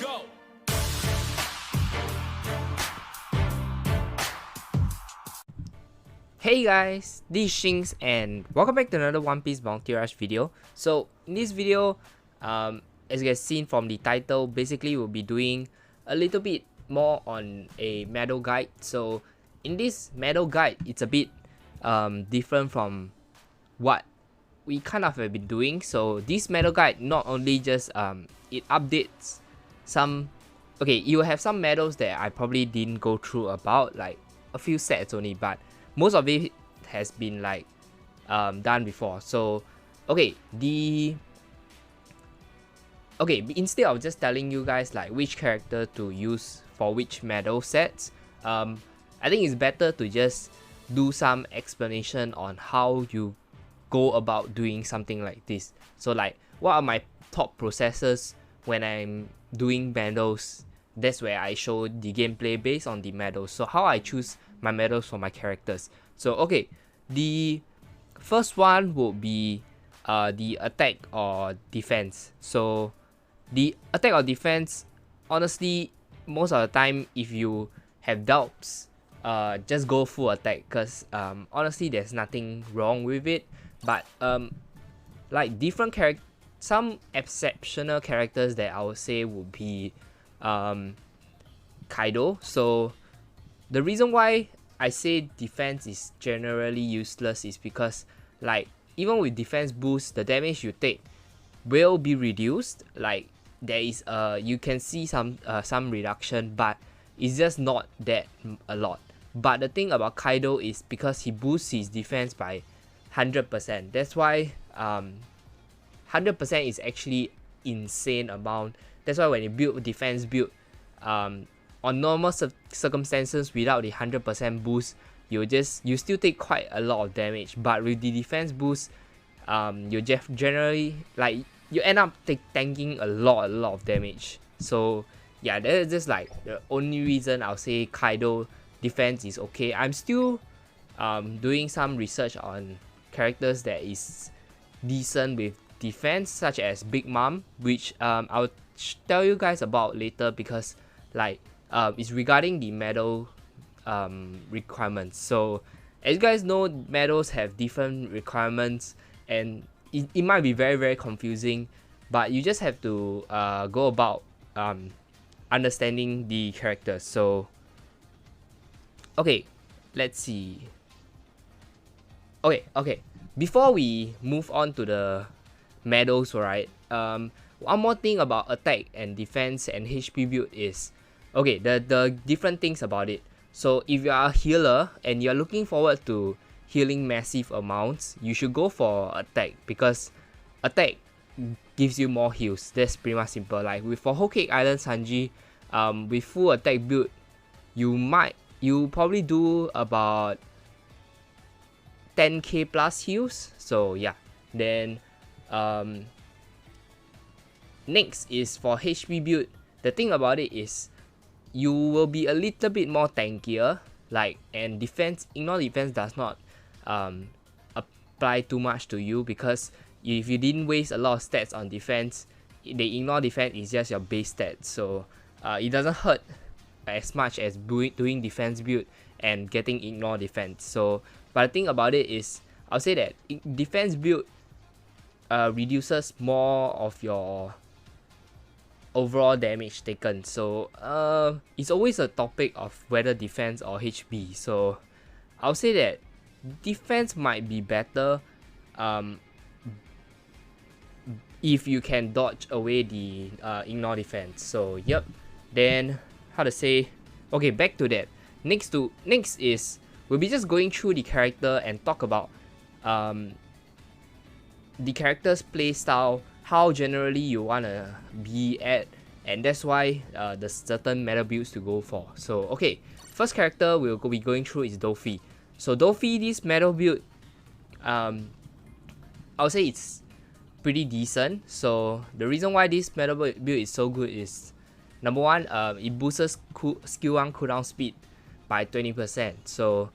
go. Hey guys, this is Shinx and welcome back to another One Piece Bounty Rush video. So in this video, as you guys seen from the title, basically we'll be doing a little bit more on a medal guide. So in this medal guide, it's a bit different from what we kind of have been doing. So this medal guide not only just it updates some, okay, you have some medals that I probably didn't go through about, like a few sets only, but most of it has been like done before. So instead of just telling you guys like which character to use for which medal sets, I think it's better to just do some explanation on how you go about doing something like this. So like, what are my top processes when I'm doing medals? That's where I show the gameplay based on the medals. So how I choose my medals for my characters. So okay, the first one would be the attack or defense. So the attack or defense, honestly, most of the time if you have doubts, just go full attack, because honestly there's nothing wrong with it. But like different some exceptional characters that I would say would be Kaido. So the reason why I say defense is generally useless is because, like, even with defense boost, the damage you take will be reduced. Like, there is you can see some reduction, but it's just not that a lot. But the thing about Kaido is because he boosts his defense by 100%. That's why 100% is actually insane amount. That's why when you build defense build, on normal circumstances without the 100% boost, you still take quite a lot of damage. But with the defense boost, you generally, like, you end up tanking a lot of damage. So yeah, that is just like the only reason I'll say Kaido defense is okay. I'm still doing some research on characters that is decent with defense, such as Big Mom, which I'll tell you guys about later, because like it's regarding the medal requirements. So as you guys know, medals have different requirements, and it might be very confusing, but you just have to go about understanding the characters. So okay, let's see. Okay, before we move on to the medals, right, one more thing about attack and defense and HP build is, okay, the different things about it. So if you are a healer and you're looking forward to healing massive amounts, you should go for attack, because attack gives you more heals. That's pretty much simple. Like for Whole Cake Island Sanji, with full attack build, you probably do about 10k plus heals. So yeah, then next is for HP build. The thing about it is you will be a little bit more tankier, like, and defense, ignore defense does not apply too much to you, because if you didn't waste a lot of stats on defense, the ignore defense is just your base stats. So it doesn't hurt as much as doing defense build and getting ignore defense. So but the thing about it is, I'll say that defense build reduces more of your overall damage taken. So it's always a topic of whether defense or HP. So I'll say that defense might be better if you can dodge away the ignore defense. So yep. Then how to say, okay, back to that. Next is, we'll be just going through the character and talk about the character's play style, how generally you wanna be at, and that's why the certain meta builds to go for. So okay, first character we'll be going through is Dofi. So Dofi, this meta build, I'll say it's pretty decent. So the reason why this meta build is so good is, number one, it boosts skill 1 cooldown speed by 20%. So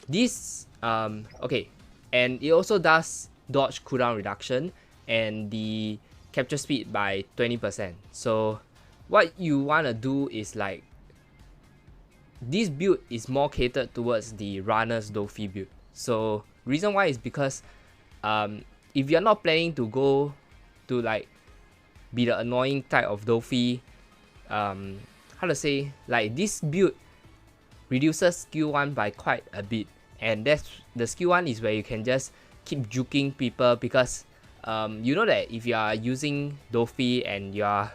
this okay, and it also does dodge cooldown reduction and the capture speed by 20%. So what you want to do is like, this build is more catered towards the runner's Dofi build. So reason why is because if you're not planning to go to like be the annoying type of Dofi, how to say, like this build reduces skill 1 by quite a bit, and that's the skill 1 is where you can just keep juking people, because you know that if you are using Dofi and you're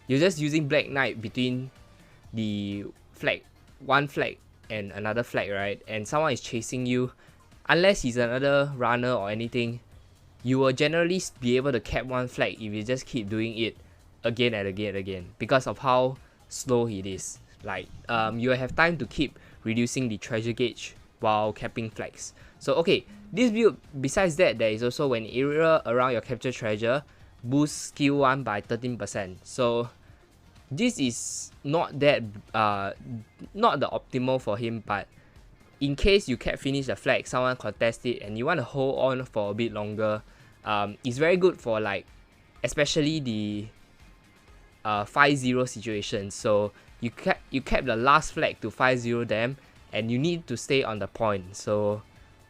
just using Black Knight between the flag, one flag and another flag, right, and someone is chasing you, unless he's another runner or anything, you will generally be able to cap one flag if you just keep doing it again and again and again, because of how slow it is. Like you have time to keep reducing the treasure gauge while capping flags. So okay, this build, besides that, there is also when area around your capture treasure boosts skill 1 by 13%. So this is not that not the optimal for him, but in case you can't finish the flag, someone contest it and you want to hold on for a bit longer, it's very good for like especially the 5-0 situation. So you cap the last flag to 5-0 them, and you need to stay on the point. So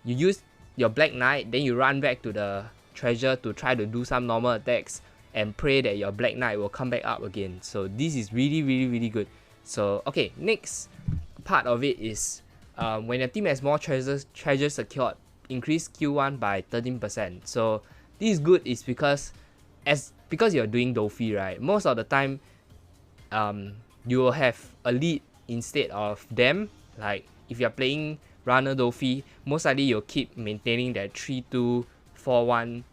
you use your Black Knight, then you run back to the treasure to try to do some normal attacks and pray that your Black Knight will come back up again. So this is really good. So okay, next part of it is when your team has more treasures secured, increase Q1 by 13%. So this is good is because you're doing Dofi, right? Most of the time you will have a lead instead of them. Like if you're playing runner Dofi, most likely you'll keep maintaining that 3-2, 4-1,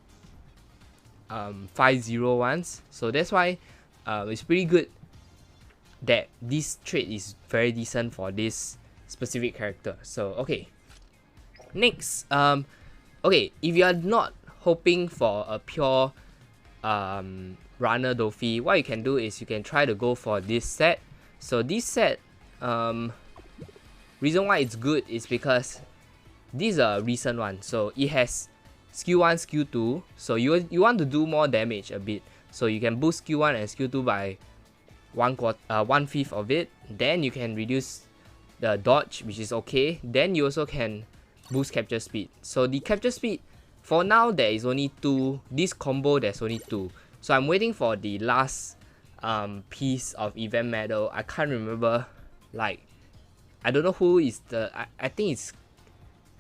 5-0 ones. So that's why it's pretty good that this trait is very decent for this specific character. So okay, next, okay, if you are not hoping for a pure runner Dofi, what you can do is you can try to go for this set. So this set, reason why it's good is because this is a recent one, so it has skill 1, skill 2, so you want to do more damage a bit, so you can boost skill 1 and skill 2 by 1/5 of it. Then you can reduce the dodge, which is okay. Then you also can boost capture speed. So the capture speed, for now there is only 2. This combo there's only 2, so I'm waiting for the last piece of event medal. I can't remember, like I don't know who is the, I think it's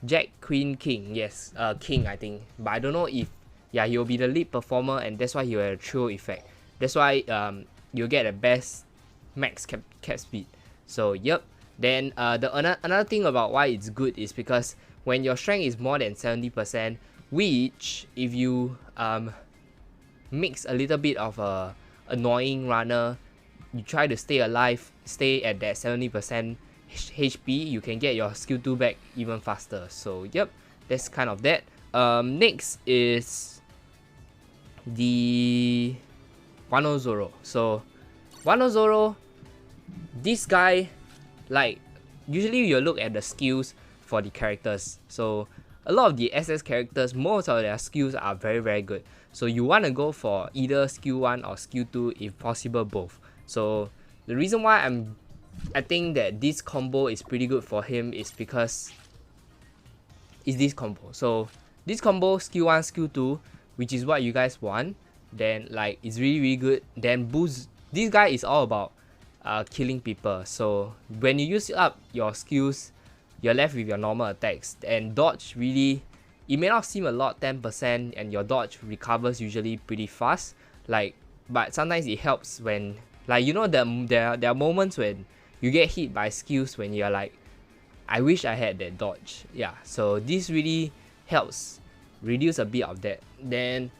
Jack, Queen, King. Yes, King I think, but I don't know if, yeah, he'll be the lead performer, and that's why he'll have a throw effect. That's why you'll get the best max cap speed. So yep. Then another thing about why it's good is because when your strength is more than 70%, which if you mix a little bit of a annoying runner, you try to stay alive, stay at that 70% HP, you can get your skill 2 back even faster. So yep, that's kind of that. Next is the Wano Zoro. So Wano Zoro, this guy, like usually you look at the skills for the characters. So a lot of the SS characters, most of their skills are very good. So you want to go for either skill 1 or skill 2, if possible both. So the reason why I think that this combo is pretty good for him is because it's this combo. So this combo, skill 1, skill 2, which is what you guys want, then like it's really good. Then boost, this guy is all about killing people. So when you use up your skills, you're left with your normal attacks, and dodge really, it may not seem a lot, 10%, and your dodge recovers usually pretty fast, like, but sometimes it helps when, like, you know, there are moments when you get hit by skills when you're like, I wish I had that dodge. Yeah, so this really helps reduce a bit of that. Then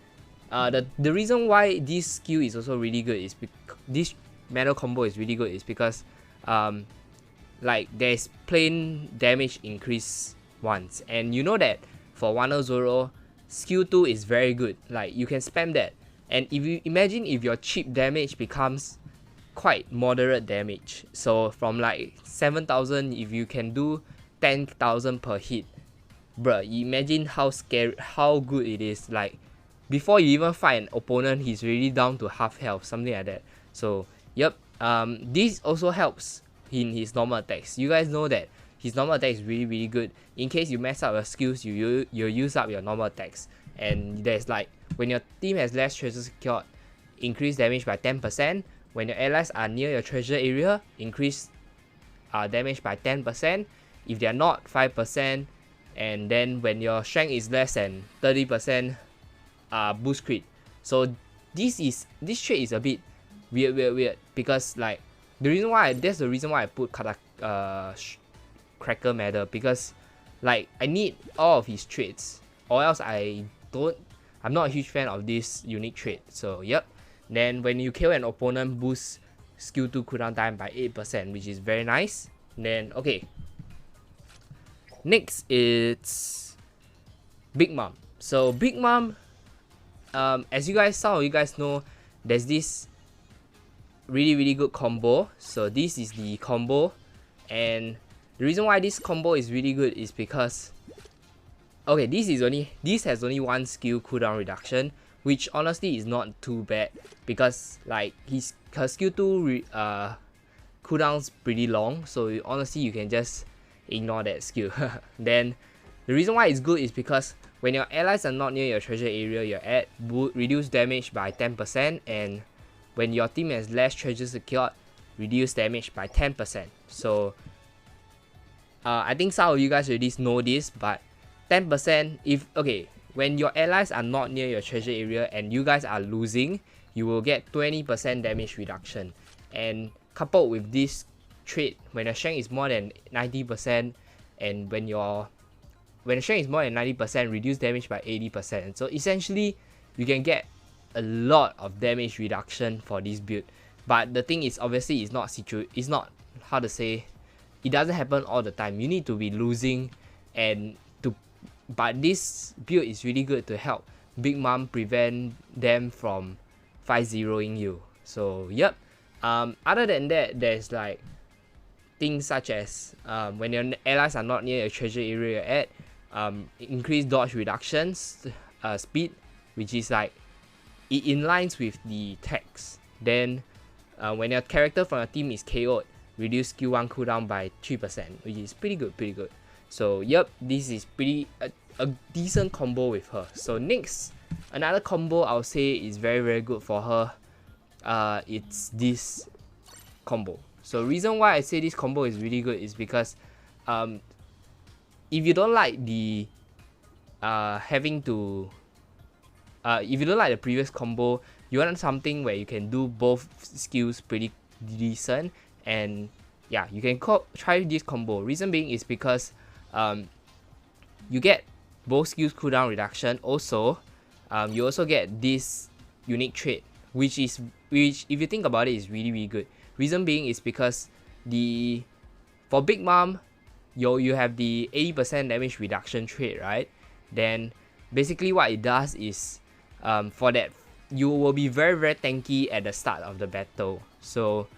the reason why this skill is also really good is this medal combo is really good is because like there's plain damage increase once, and you know that for Wano Zoro, skill 2 is very good. Like you can spam that, and if you imagine if your chip damage becomes quite moderate damage, so from like 7,000, if you can do 10,000 per hit, bruh, imagine how scary, how good it is. Like before you even fight an opponent, he's really down to half health, something like that. So yep, this also helps in his normal attacks. You guys know that his normal attack is really good. In case you mess up your skills, you use up your normal attacks. And there's like, when your team has less treasure secured, increase damage by 10%. When your allies are near your treasure area, increase damage by 10%. If they are not, 5%. And then when your strength is less than 30%, boost crit. So this trait is a bit weird because like that's the reason why I put Cracker Medal, because like I need all of his traits, or else I'm not a huge fan of this unique trait. So yep. Then when you kill an opponent, boost skill 2 cooldown time by 8%, which is very nice. Then okay, next it's Big Mom. So Big Mom, as some of you guys know, there's this really good combo. So this is the combo, and the reason why this combo is really good is because, okay, this has only one skill cooldown reduction, which honestly is not too bad, because like her skill 2 cooldown's pretty long, so honestly you can just ignore that skill. Then the reason why it's good is because when your allies are not near your treasure area you're at, reduce damage by 10%, and when your team has less treasure secured, reduce damage by 10%. So I think some of you guys already know this, but 10%, when your allies are not near your treasure area and you guys are losing, you will get 20% damage reduction. And coupled with this trait, when your strength is more than 90%, and when your strength is more than 90%, reduce damage by 80%. So essentially, you can get a lot of damage reduction for this build. But the thing is, obviously, it's not how to say, it doesn't happen all the time. You need to be losing, but this build is really good to help Big Mom prevent them from 5-0ing you. So yep. Other than that, there's like things such as when your allies are not near your treasure area you're at, increase dodge reductions speed, which is like it aligns with the text. Then when your character from your team is KO'd, reduce skill 1 cooldown by 3%, which is pretty good. So yep, this is pretty a decent combo with her. So next, another combo I'll say is very good for her. It's this combo. So reason why I say this combo is really good is because if you don't like the if you don't like the previous combo, you want something where you can do both skills pretty decent, and yeah, you can try this combo. Reason being is because you get both skills cooldown reduction. Also, you also get this unique trait, which if you think about it is really good. Reason being is because for Big Mom, you have the 80% damage reduction trait, right? Then basically what it does is for that, you will be very tanky at the start of the battle. So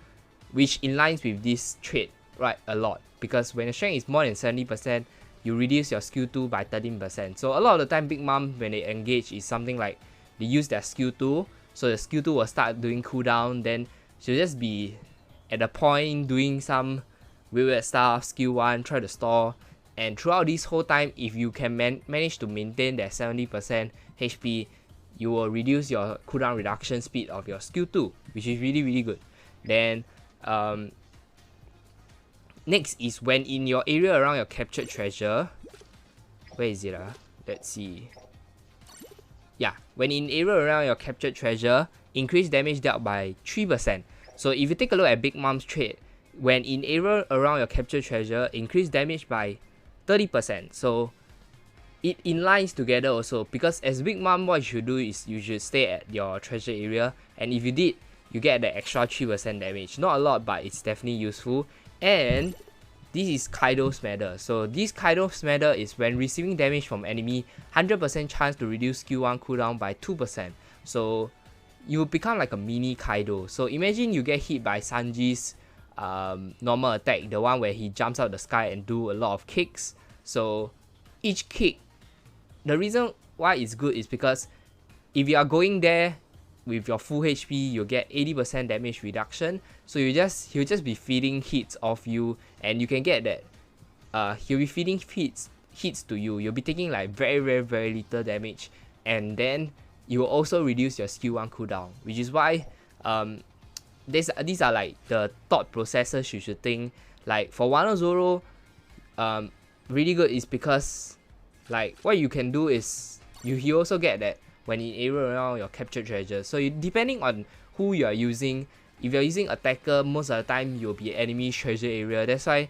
which aligns with this trait right a lot, because when your strength is more than 70%, you reduce your skill 2 by 13%. So a lot of the time Big Mom, when they engage, is something like they use their skill 2, so the skill 2 will start doing cooldown, then she'll just be at the point doing some weird stuff, skill 1, try to stall, and throughout this whole time, if you can manage to maintain that 70% HP, you will reduce your cooldown reduction speed of your skill 2, which is really good. Then next is when in your area around your captured treasure, where is it? Let's see. Yeah, when in area around your captured treasure, increase damage dealt by 3%. So if you take a look at Big Mom's trait, when in area around your captured treasure, increase damage by 30%. So it inlines together also, because as Big Mom, what you should do is you should stay at your treasure area, and if you did, you get the extra 3% damage. Not a lot, but it's definitely useful. And this is Kaido's Medal. So this Kaido's Medal is when receiving damage from enemy, 100% chance to reduce skill 1 cooldown by 2%. So you become like a mini Kaido. So imagine you get hit by Sanji's normal attack, the one where he jumps out the sky and do a lot of kicks. So each kick, the reason why it's good is because if you are going there with your full HP, you get 80% damage reduction. So he'll just be feeding hits off you, and you can get that. He'll be feeding hits to you. You'll be taking like very little damage, and then you will also reduce your skill 1 cooldown, which is why these are like the thought processes you should think. Like for Wano Zoro, really good is because like what you can do is you also get that when in area around your captured treasure. So depending on who you are using, if you're using attacker, most of the time you'll be enemy treasure area. That's why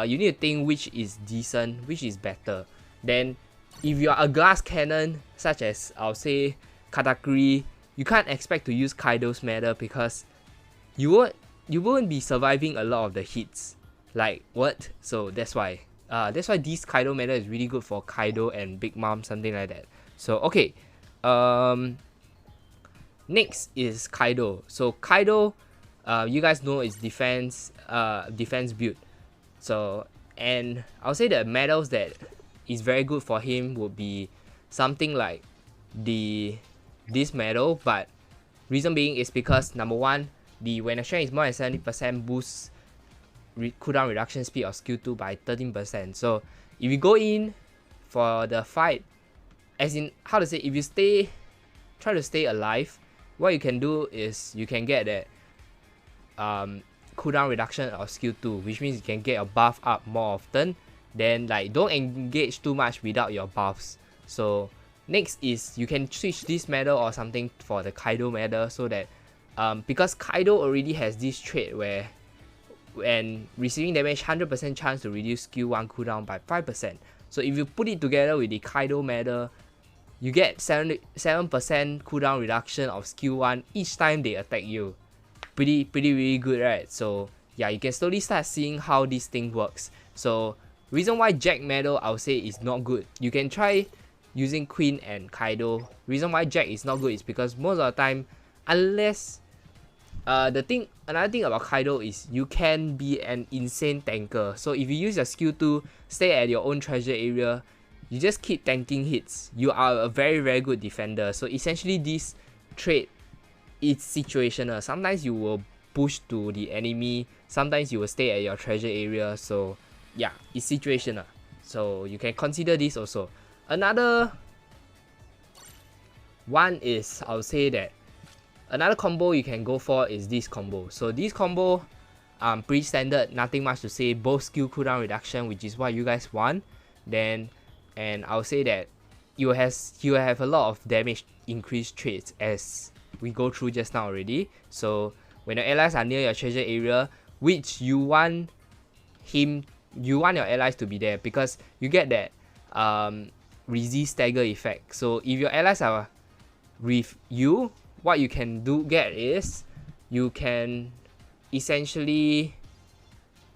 you need to think which is decent, which is better. Then if you are a glass cannon, such as I'll say Katakuri, you can't expect to use Kaido's matter because you won't be surviving a lot of the hits. Like what? So that's why this Kaido matter is really good for Kaido and Big Mom, something like that. So okay, next is Kaido. So Kaido, you guys know is defense build. So, and I'll say the medals that is very good for him would be something like this medal, but reason being is because number one, when the strength is more than 70% boosts cooldown reduction speed of skill 2 by 13%. So if you go in for the fight, as in how to say, if you try to stay alive, what you can do is you can get that cooldown reduction of skill 2, which means you can get your buff up more often. Then like don't engage too much without your buffs. So next is you can switch this medal or something for the Kaido medal, so that because Kaido already has this trait where when receiving damage, 100% chance to reduce skill 1 cooldown by 5%. So if you put it together with the Kaido medal, you get 7% cooldown reduction of skill 1 each time they attack you. Pretty really good, right? So yeah, you can slowly start seeing how this thing works. So reason why Jack medal I would say is not good. You can try using Queen and Kaido. Reason why Jack is not good is because most of the time, unless another thing about Kaido is you can be an insane tanker. So if you use your skill 2, stay at your own treasure area, you just keep tanking hits, you are a very good defender. So essentially this trait is situational. Sometimes you will push to the enemy, sometimes you will stay at your treasure area. So yeah, it's situational. So you can consider this also. Another one is, I'll say that another combo you can go for is this combo. So this combo, pretty standard, nothing much to say. Both skill cooldown reduction, which is what you guys want. Then, and I'll say that you will have a lot of damage increase traits as we go through just now already. So when your allies are near your treasure area, which you want your allies to be there, because you get that resist stagger effect. So if your allies are with you, what you can get is you can essentially,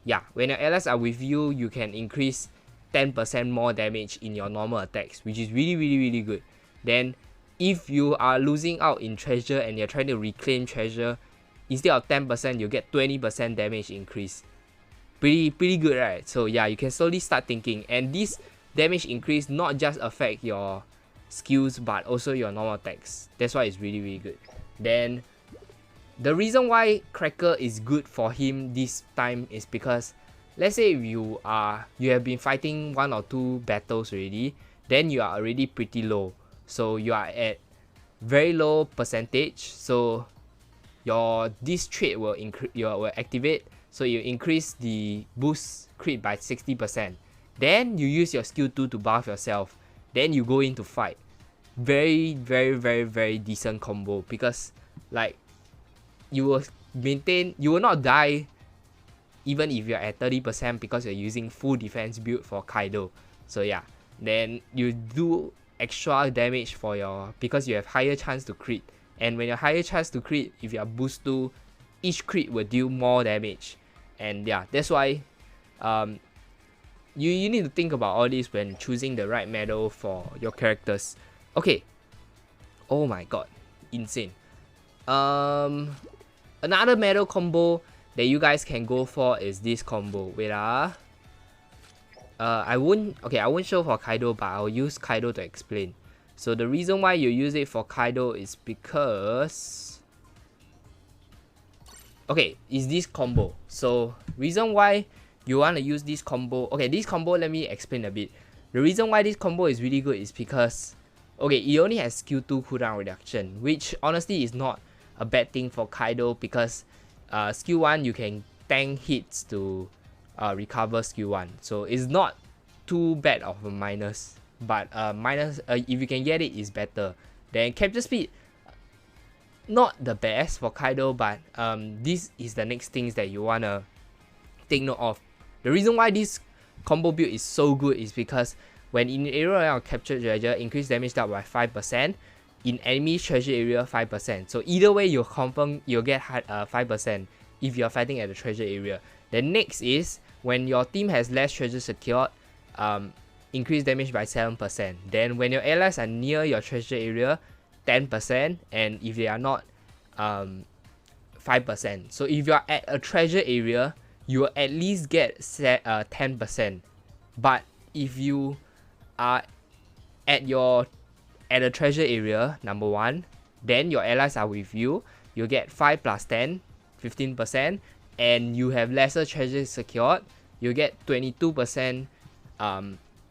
yeah, when your allies are with you, you can increase 10% more damage in your normal attacks, which is really good. Then if you are losing out in treasure and you're trying to reclaim treasure, instead of 10% you get 20% damage increase. Pretty good, right? So yeah, you can slowly start thinking, and this damage increase not just affect your skills but also your normal attacks. That's why it's really good. Then the reason why Cracker is good for him this time is because, let's say if you have been fighting 1 or 2 battles already, then you are already pretty low. So you are at very low percentage. So this trait will activate. So you increase the boost crit by 60%. Then you use your skill 2 to buff yourself. Then you go into fight. Very decent combo, because like you will not die even if you're at 30% because you're using full defense build for Kaido. So yeah, then you do extra damage because you have higher chance to crit. And when you have higher chance to crit, if you are boost 2, each crit will deal more damage. And yeah, that's why you need to think about all this when choosing the right medal for your characters. Okay. Oh my god, insane. Another medal combo that you guys can go for is this combo. Wait I won't show for Kaido, but I'll use Kaido to explain. So the reason why you use it for Kaido is because, okay, is this combo. So reason why you want to use this combo, okay, this combo, let me explain a bit. The reason why this combo is really good is because, okay, it only has skill 2 cooldown reduction, which honestly is not a bad thing for Kaido, because skill 1 you can tank hits to recover skill 1, so it's not too bad of a minus, but if you can get it, is better. Then capture speed, not the best for Kaido, but this is the next things that you wanna take note of. The reason why this combo build is so good is because when in area around captured treasure, increase damage dealt by 5%, in enemy treasure area 5%. So either way, you'll get 5% if you're fighting at the treasure area. Then next is when your team has less treasure secured, increase damage by 7%. Then when your allies are near your treasure area, 10%, and if they are not, 5%. So if you are at a treasure area, you will at least get 10%. But if you are at a treasure area, number 1, then your allies are with you, you'll get 5 plus 10, 15%, and you have lesser treasure secured, you get 22%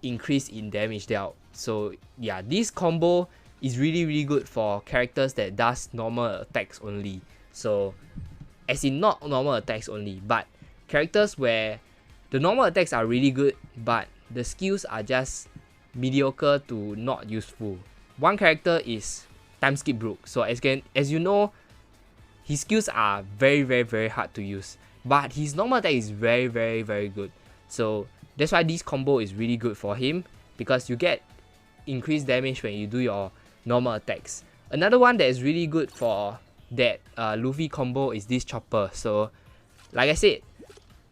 increase in damage dealt. So yeah, this combo is really good for characters that does normal attacks only. So as in not normal attacks only, but characters where the normal attacks are really good, but the skills are just mediocre to not useful. One character is Time Skip Brook. So as you know, his skills are very hard to use, but his normal attack is very good. So that's why this combo is really good for him, because you get increased damage when you do your normal attacks. Another one that is really good for that Luffy combo is this Chopper. So like I said,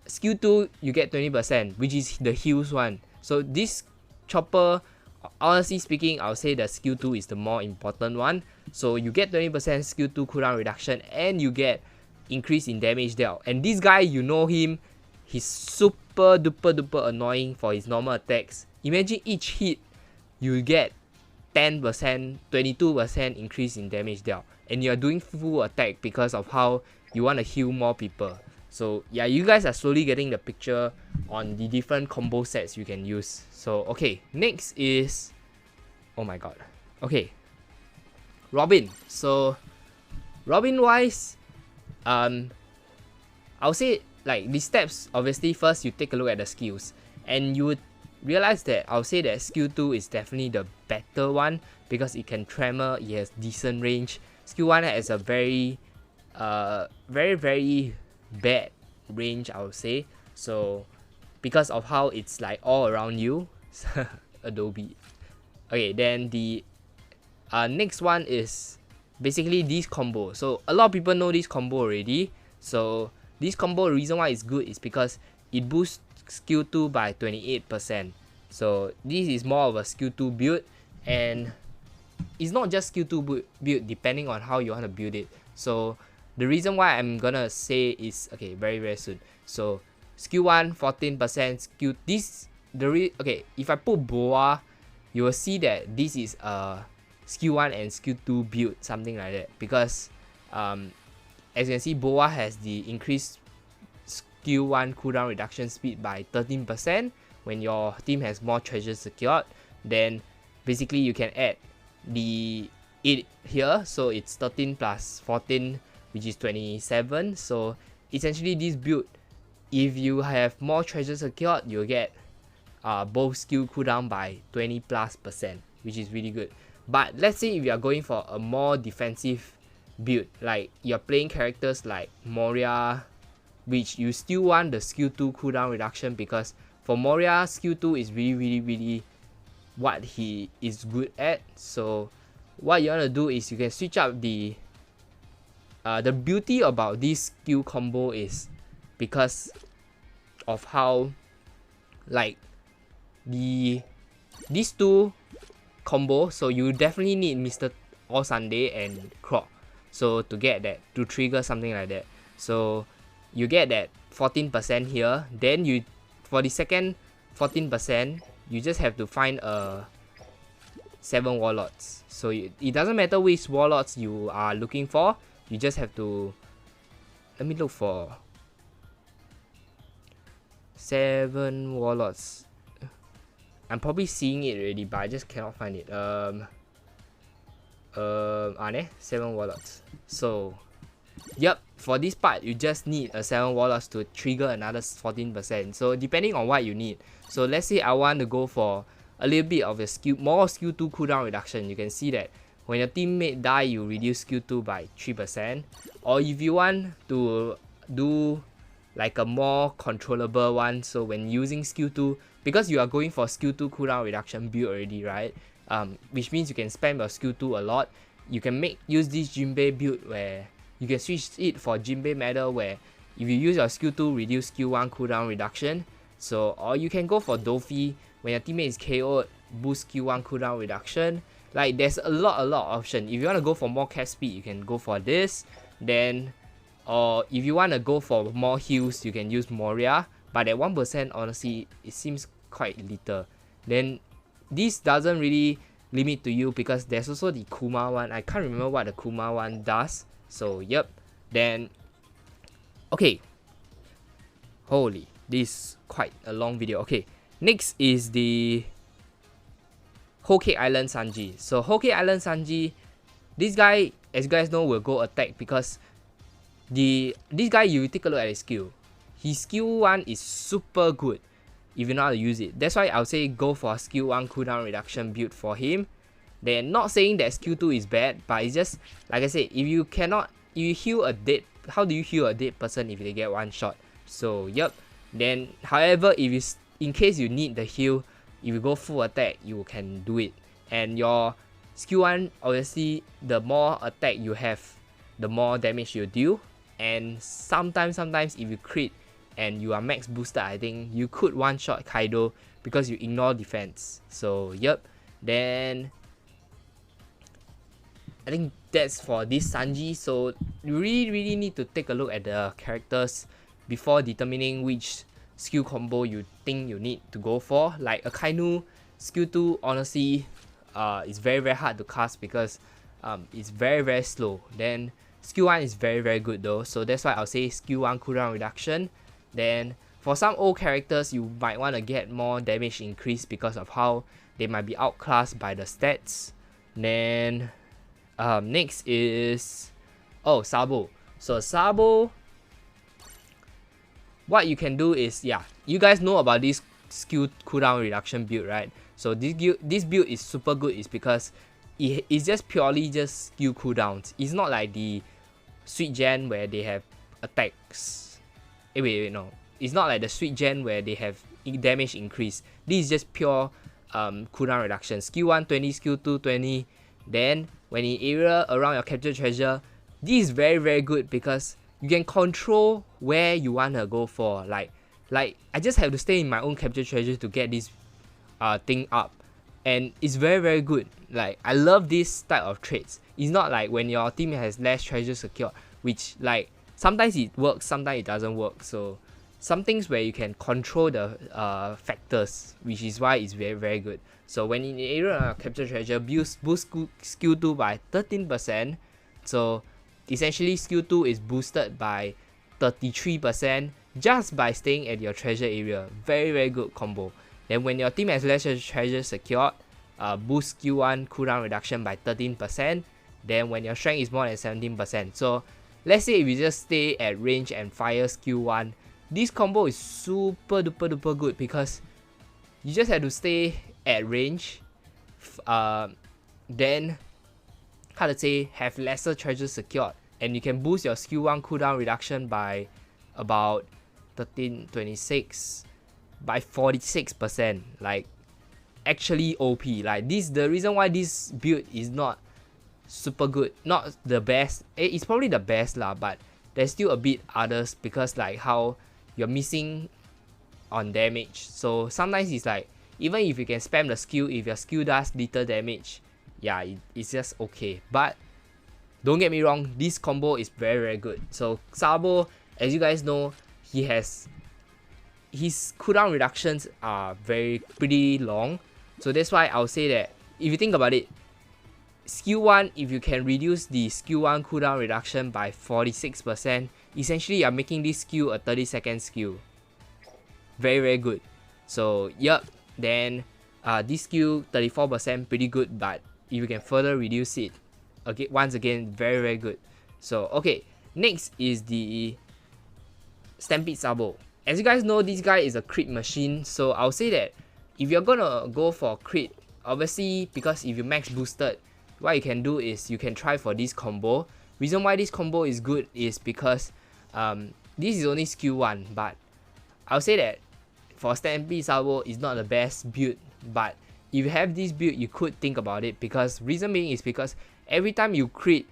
skill 2 you get 20%, which is the heals one. So this Chopper, honestly speaking, I'll say that skill 2 is the more important one. So you get 20% skill 2 cooldown reduction, and you get increase in damage dealt. And this guy, you know him, he's super duper annoying for his normal attacks. Imagine each hit you get 10%, 22% increase in damage dealt, and you're doing full attack because of how you want to heal more people. So yeah, you guys are slowly getting the picture on the different combo sets you can use. So okay, next is, oh my god, okay, Robin. So Robin wise, I'll say like the steps. Obviously, first you take a look at the skills, and you would realize that I'll say that skill 2 is definitely the better one, because it can tremor, it has decent range. Skill 1 has a very bad range, I would say. So because of how it's like all around you, Adobe. Okay, then the next one is basically this combo. So a lot of people know this combo already. So this combo, the reason why it's good is because it boosts skill 2 by 28%. So this is more of a skill 2 build, and it's not just skill 2 build, depending on how you want to build it. So the reason why I'm gonna say is, okay, very soon. So skill 1 14%, skill okay, if I put Boa, you will see that this is a skill 1 and skill 2 build, something like that, because as you can see, Boa has the increased skill 1 cooldown reduction speed by 13% when your team has more treasures secured. Then basically you can add it here, so it's 13 plus 14, which is 27. So essentially this build, if you have more treasures secured, you'll get both skill cooldown by 20+%, which is really good. But let's say if you are going for a more defensive build, like you're playing characters like Moria, which you still want the skill 2 cooldown reduction, because for Moria, skill 2 is really what he is good at. So what you want to do is you can switch up the beauty about this skill combo is because of how like these two combo. So you definitely need Mr. All Sunday and Croc, so to get that, to trigger something like that. So you get that 14% here. Then you, for the second 14%, you just have to find a 7 warlords. So it doesn't matter which warlords you are looking for, you just have to, let me look for 7 warlords. I'm probably seeing it already, but I just cannot find it. 7 warlords. So yep, for this part you just need a 7 warlords to trigger another 14%. So depending on what you need. So let's say I want to go for a little bit of a more skill 2 cooldown reduction. You can see that when your teammate die, you reduce skill 2 by 3%. Or if you want to do like a more controllable one, so when using skill 2, because you are going for skill 2 cooldown reduction build already, right? Which means you can spam your skill 2 a lot. You can use this Jinbei build where you can switch it for Jinbei medal, where if you use your skill 2, reduce skill 1 cooldown reduction. So, or you can go for Dofi, when your teammate is KO'd, boost skill 1 cooldown reduction. Like, there's a lot of option. If you want to go for more cap speed, you can go for this. Then, or if you want to go for more heals, you can use Moria. But at 1%, honestly, it seems quite little. Then, this doesn't really limit to you, because there's also the Kuma one. I can't remember what the Kuma one does. So, yep. Then, okay. Holy, this is quite a long video. Okay, next is the Whole Cake Island Sanji. So, Whole Cake Island Sanji, this guy, as you guys know, will go attack, because this guy, you take a look at his skill. His skill 1 is super good if you know how to use it. That's why I'll say go for a skill 1 cooldown reduction build for him. Then, not saying that skill 2 is bad, but it's just, like I said, if you heal a dead, how do you heal a dead person if they get one shot? So, yep. Then, however, in case you need the heal, if you go full attack, you can do it. And your skill 1, obviously, the more attack you have, the more damage you deal. And sometimes if you crit and you are max boosted, I think you could one-shot Kaido because you ignore defense. So, yep. Then, I think that's for this Sanji. So, you really need to take a look at the characters before determining which skill combo you think you need to go for. Like Akainu, skill 2, honestly, is very hard to cast because it's very slow. Then skill 1 is very good though, so that's why I'll say skill 1 cooldown reduction. Then for some old characters, you might want to get more damage increase because of how they might be outclassed by the stats. Then next is Sabo. So Sabo, what you can do is, yeah, you guys know about this skill cooldown reduction build, right? So this build is super good is because it's just purely just skill cooldowns. It's not like the Sweet Gen where they have attacks. Wait, no. It's not like the Sweet Gen where they have damage increase. This is just pure cooldown reduction. Skill 1 20, skill 2 20. Then when in area around your captured treasure, this is very good because you can control where you wanna go for. Like I just have to stay in my own captured treasure to get this thing up, and it's very good. Like, I love this type of traits. It's not like when your team has less treasure secured, which like sometimes it works, sometimes it doesn't work. So some things where you can control the factors, which is why it's very good. So when in the area of capture treasure, boost skill 2 by 13%. So essentially skill 2 is boosted by 33% just by staying at your treasure area. Very good combo. Then when your team has less treasure secured, boost skill 1 cooldown reduction by 13%. Then when your strength is more than 17%. So let's say if you just stay at range and fire skill 1, this combo is super duper good because you just have to stay at range, then how to say, have lesser treasure secured, and you can boost your skill 1 cooldown reduction by about 1326 by 46%. Like, actually OP. Like, this, the reason why this build is not super good, not the best, it's probably the best lah, but there's still a bit others because like how you're missing on damage. So sometimes it's like, even if you can spam the skill, if your skill does little damage, yeah, it's just okay. But don't get me wrong, this combo is very good. So Sabo, as you guys know, his cooldown reductions are pretty long. So that's why I'll say that if you think about it, skill 1, if you can reduce the skill 1 cooldown reduction by 46%, essentially you're making this skill a 30-second skill. Very, very good. So, yep, then this skill 34% pretty good, but if you can further reduce it, okay, once again, very, very good. So, okay, next is the Stampede Sabo. As you guys know, this guy is a crit machine, so I'll say that if you're gonna go for crit, obviously, because if you max boosted, what you can do is you can try for this combo. Reason why this combo is good is because this is only skill 1, but I'll say that for Stampede Sabo is not the best build, but if you have this build, you could think about it, because reason being is because every time you crit,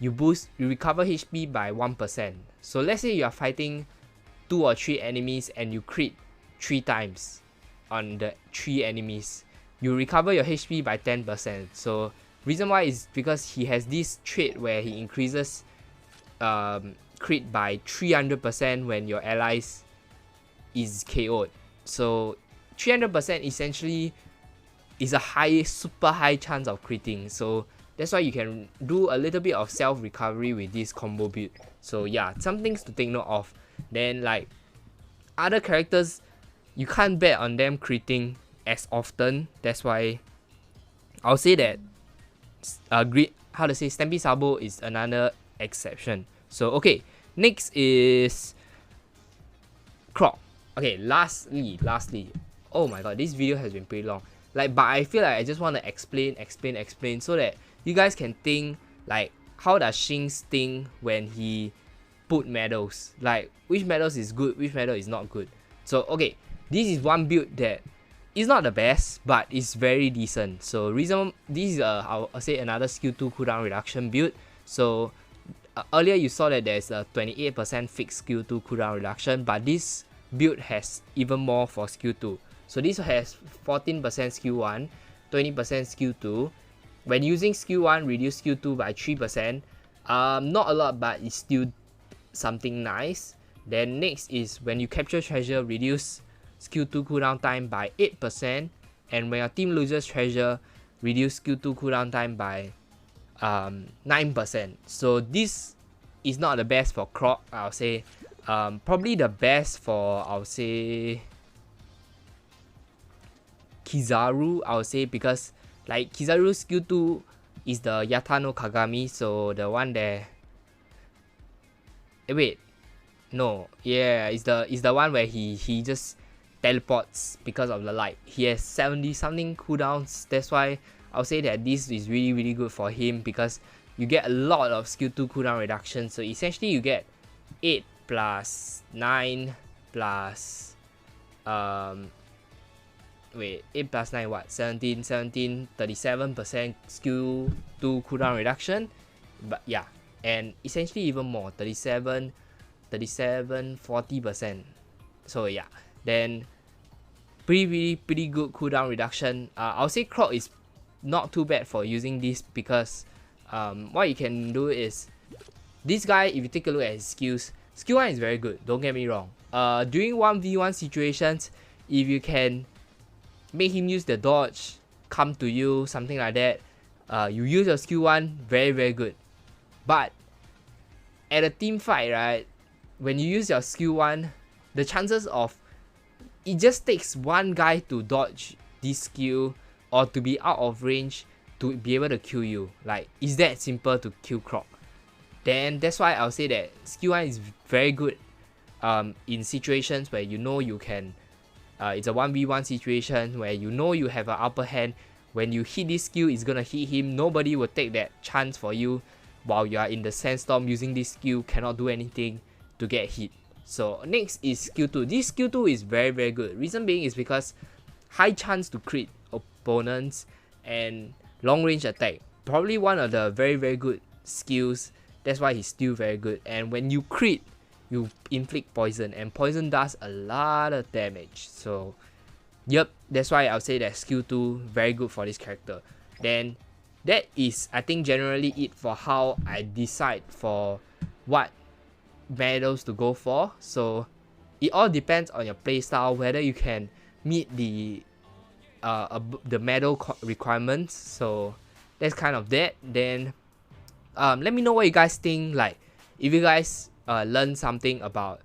you recover HP by 1%. So let's say you are fighting 2 or 3 enemies and you crit 3 times on the 3 enemies, you recover your HP by 10%. So reason why is because he has this trait where he increases crit by 300% when your allies is KO'd. So 300% essentially is a super high chance of critting. So that's why you can do a little bit of self recovery with this combo build. So yeah, some things to take note of. Then like other characters, you can't bet on them critting as often. That's why I'll say that Stampede Sabo is another exception. So okay, next is Croc. Okay, lastly, oh my god, this video has been pretty long. Like, but I feel like I just want to explain so that you guys can think like, how does Shinx think when he put medals? Like, which medals is good, which medal is not good. So okay, this is one build that is not the best, but it's very decent. So this is I'll say another skill 2 cooldown reduction build. So earlier you saw that there's a 28% fixed skill 2 cooldown reduction, but this build has even more for skill 2. So this has 14% skill 1, 20% skill 2. When using skill 1, reduce skill 2 by 3%. Not a lot, but it's still something nice. Then next is when you capture treasure, reduce skill 2 cooldown time by 8%. And when your team loses treasure, reduce skill 2 cooldown time by 9%. So this is not the best for Croc, I'll say. Probably the best for, I'll say, Kizaru, I'll say, because like Kizaru's skill 2 is the Yata no Kagami, so the one there. Wait, no, yeah, it's the one where he just teleports because of the light. He has 70 something cooldowns. That's why I'll say that this is really, really good for him, because you get a lot of skill 2 cooldown reduction. So essentially you get 8 plus 9 plus 8 plus 9 what? 17, 37% skill 2 cooldown reduction. But yeah, and essentially even more, 37, 40%. So yeah, then pretty good cooldown reduction. I'll say Croc is not too bad for using this, because what you can do is, this guy, if you take a look at his skills, skill 1 is very good, don't get me wrong. During 1v1 situations, if you can make him use the dodge, come to you, something like that, you use your skill 1, very, very good. But at a team fight, right, when you use your skill 1, the chances of, it just takes one guy to dodge this skill or to be out of range to be able to kill you. Like, it's that simple to kill Croc. Then that's why I'll say that skill 1 is very good in situations where you know you can, it's a 1v1 situation where you know you have an upper hand. When you hit this skill, it's gonna hit him. Nobody will take that chance for you while you are in the sandstorm using this skill, cannot do anything to get hit. So next is skill 2. This skill 2 is very, very good. Reason being is because high chance to crit opponents and long range attack. Probably one of the very, very good skills. That's why he's still very good. And when you crit, you inflict poison, and poison does a lot of damage. So yep, that's why I'll say that skill 2 very good for this character. Then that is, I think, generally it for how I decide for what medals to go for. So it all depends on your playstyle, whether you can meet the the medal requirements. So that's kind of that. Then let me know what you guys think. Like, if you guys learn something about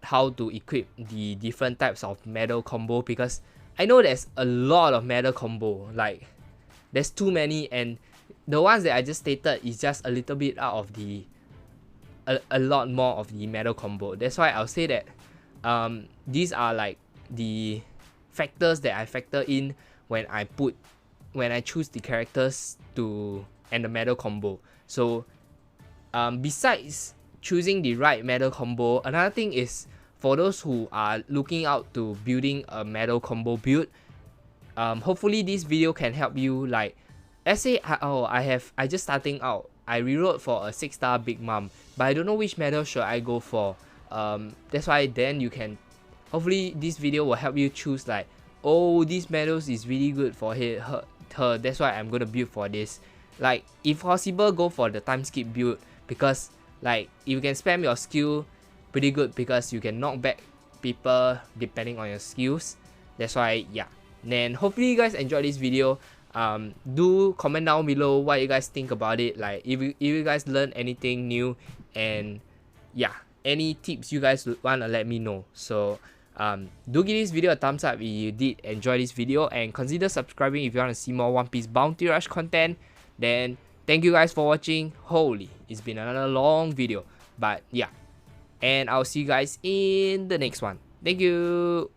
how to equip the different types of medal combo, because I know there's a lot of medal combo. Like, there's too many, and the ones that I just stated is just a little bit out of the a lot more of the medal combo. That's why I'll say that these are like the factors that I factor in when I choose the characters and the medal combo. So besides choosing the right medal combo, another thing is for those who are looking out to building a medal combo build, hopefully this video can help you. Like, let's say I just starting out, I rerolled for a 6-star Big Mom, but I don't know which medal should I go for. That's why then you can, hopefully this video will help you choose like, oh, these medals is really good for her, that's why I'm gonna build for this. Like, if possible, go for the time skip build, because like you can spam your skill pretty good, because you can knock back people depending on your skills. That's why, yeah. Then hopefully you guys enjoyed this video. Do comment down below what you guys think about it. Like, if you guys learn anything new, and yeah, any tips you guys wanna let me know. So do give this video a thumbs up if you did enjoy this video, and consider subscribing if you want to see more One Piece Bounty Rush content. Then thank you guys for watching. Holy, it's been another long video, but yeah, and I'll see you guys in the next one. Thank you.